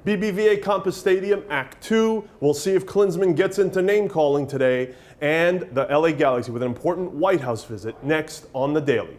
BBVA Compass Stadium, Act 2. We'll see if Klinsman gets into name calling today. And the LA Galaxy with an important Whitehouse visit next on The Daily.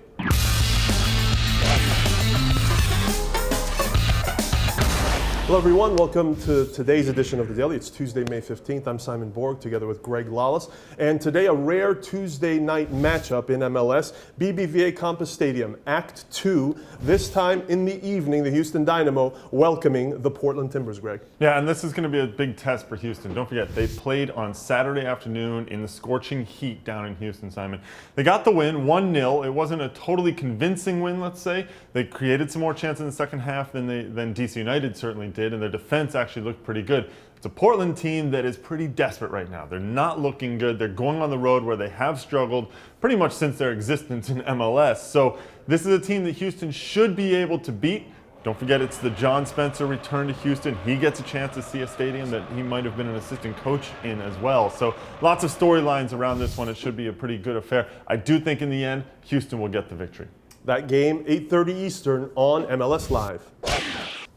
Hello everyone, welcome to today's edition of The Daily. It's Tuesday, May 15th. I'm Simon Borg, together with Greg Lalas. And today, a rare Tuesday night matchup in MLS, BBVA Compass Stadium, Act 2. This time in the evening, the Houston Dynamo welcoming the Portland Timbers, Greg. Yeah, and this is going to be a big test for Houston. Don't forget, they played on Saturday afternoon in the scorching heat down in Houston, Simon. They got the win, 1-0. It wasn't a totally convincing win, let's say. They created some more chances in the second half than DC United certainly did, and their defense actually looked pretty good. It's a Portland team that is pretty desperate right now. They're not looking good. They're going on the road where they have struggled pretty much since their existence in MLS. So this is a team that Houston should be able to beat. Don't forget, it's the John Spencer return to Houston. He gets a chance to see a stadium that he might have been an assistant coach in as well. So lots of storylines around this one. It should be a pretty good affair. I do think in the end, Houston will get the victory. That game, 8:30 Eastern on MLS Live.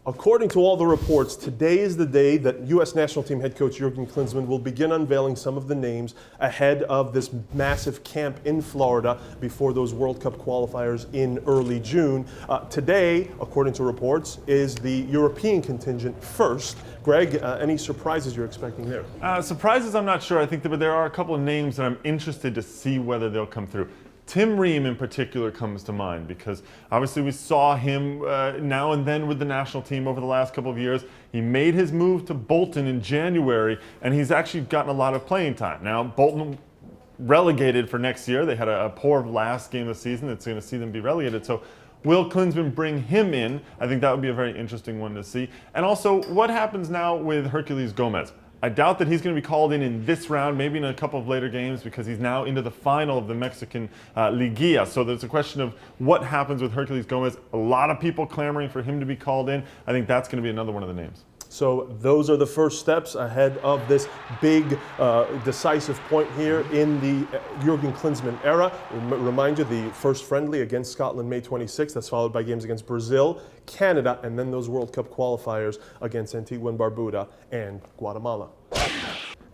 According to all the reports, today is the day that U.S. national team head coach Jurgen Klinsmann will begin unveiling some of the names ahead of this massive camp in Florida before those World Cup qualifiers in early June. Today, according to reports, is the European contingent first. Greg, any surprises you're expecting there? Surprises, I'm not sure. I think there are a couple of names that I'm interested to see whether they'll come through. Tim Ream in particular comes to mind because obviously we saw him now and then with the national team over the last couple of years. He made his move to Bolton in January, and he's actually gotten a lot of playing time. Now, Bolton relegated for next year. They had a poor last game of the season that's going to see them be relegated. So will Klinsman bring him in? I think that would be a very interesting one to see. And also, what happens now with Herculez Gomez? I doubt that he's going to be called in this round, maybe in a couple of later games, because he's now into the final of the Mexican Liguilla. So there's a question of what happens with Herculez Gomez. A lot of people clamoring for him to be called in. I think that's going to be another one of the names. So those are the first steps ahead of this big decisive point here in the Jurgen Klinsmann era. Remind you, the first friendly against Scotland May 26th. That's followed by games against Brazil, Canada, and then those World Cup qualifiers against Antigua and Barbuda and Guatemala.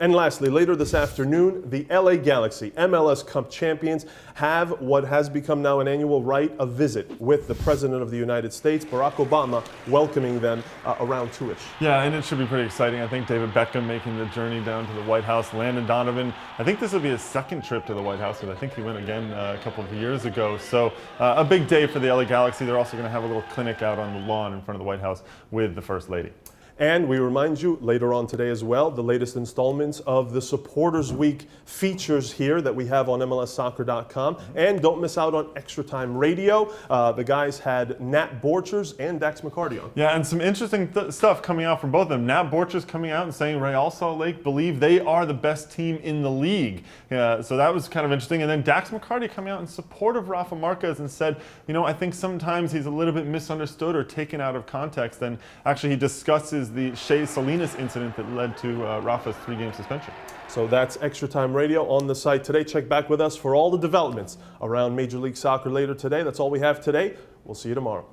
And lastly, later this afternoon, the LA Galaxy, MLS Cup champions, have what has become now an annual rite, a visit with the President of the United States, Barack Obama, welcoming them around 2-ish. Yeah, and it should be pretty exciting. I think David Beckham making the journey down to the White House, Landon Donovan. I think this will be his second trip to the White House, because I think he went again a couple of years ago. So a big day for the LA Galaxy. They're also going to have a little clinic out on the lawn in front of the White House with the First Lady. And we remind you later on today as well, the latest installments of the Supporters Week features here that we have on MLSsoccer.com. And don't miss out on Extra Time Radio. The guys had Nat Borchers and Dax McCarty on. Yeah, and some interesting stuff coming out from both of them. Nat Borchers coming out and saying Real Salt Lake believe they are the best team in the league. So that was kind of interesting. And then Dax McCarty coming out in support of Rafa Marquez and said, you know, I think sometimes he's a little bit misunderstood or taken out of context. And actually he discusses the Shea Salinas incident that led to Rafa's 3-game suspension. So that's Extra Time Radio on the site today. Check back with us for all the developments around Major League Soccer later today. That's all we have today. We'll see you tomorrow.